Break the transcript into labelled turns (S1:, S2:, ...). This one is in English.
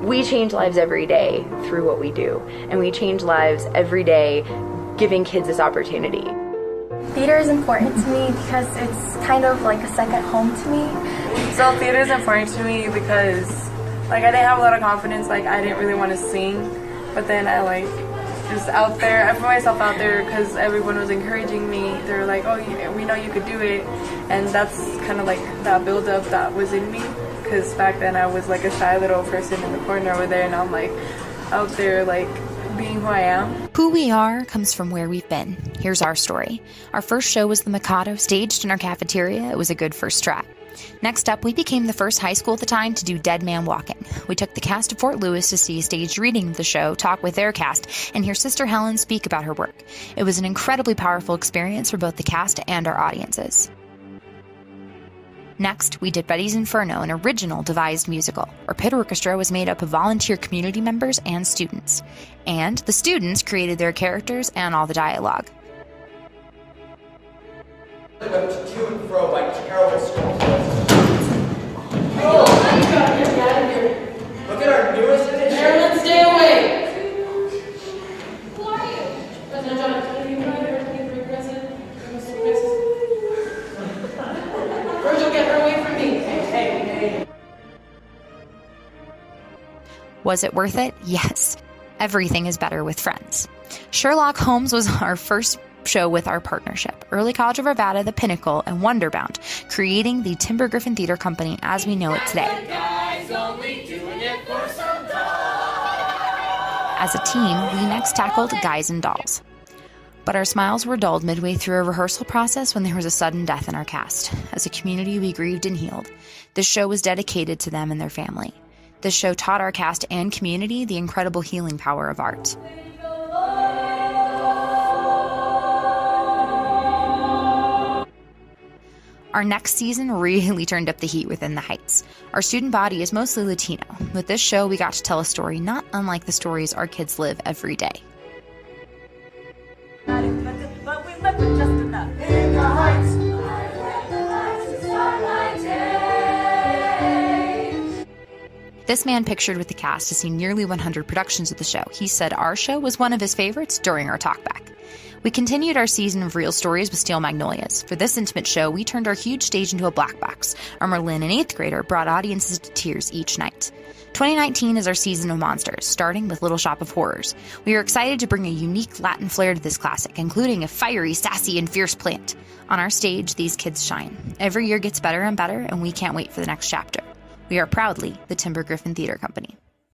S1: We change lives every day through what we do, and we change lives every day giving kids this opportunity.
S2: Theater is important to me because it's kind of like a second home to me.
S3: So theater is important to me because I didn't have a lot of confidence, I didn't really want to sing, but then I just out there, I put myself out there because everyone was encouraging me. They were like, oh, we know you could do it, and that's kind of that build up that was in me, because back then I was a shy little person in the corner over there, and I'm out there being who I am.
S4: Who we are comes from where we've been. Here's our story. Our first show was The Mikado, staged in our cafeteria. It was a good first try. Next up, we became the first high school at the time to do Dead Man Walking. We took the cast to Fort Lewis to see a staged reading of the show, talk with their cast, and hear Sister Helen speak about her work. It was an incredibly powerful experience for both the cast and our audiences. Next, we did Betty's Inferno, an original devised musical. Our pit orchestra was made up of volunteer community members and students. And the students created their characters and all the dialogue.
S5: Whipped to and fro by terrible storms.
S6: Oh my God, get out of here.
S5: Look at our newest addition.
S6: Marilyn, stay away. Who are you? President John F. Kennedy, President, President, Virgil, get her away from me. Hey.
S4: Was it worth it? Yes. Everything is better with friends. Sherlock Holmes was our first show with our partnership, Early College of Arvada, The Pinnacle, and Wonderbound, creating the TimberGriffen Theater Company as we know it today. As a team, we next tackled Guys and Dolls. But our smiles were dulled midway through a rehearsal process when there was a sudden death in our cast. As a community, we grieved and healed. This show was dedicated to them and their family. This show taught our cast and community the incredible healing power of art. Our next season really turned up the heat within the Heights. Our student body is mostly Latino. With this show, we got to tell a story not unlike the stories our kids live every day.
S7: But we left it just enough. In the Heights.
S4: This man pictured with the cast has seen nearly 100 productions of the show. He said our show was one of his favorites during our talkback. We continued our season of real stories with Steel Magnolias. For this intimate show, we turned our huge stage into a black box. Our Merlin and 8th grader brought audiences to tears each night. 2019 is our season of monsters, starting with Little Shop of Horrors. We are excited to bring a unique Latin flair to this classic, including a fiery, sassy, and fierce plant. On our stage, these kids shine. Every year gets better and better, and we can't wait for the next chapter. We are proudly the TimberGriffen Theater Company.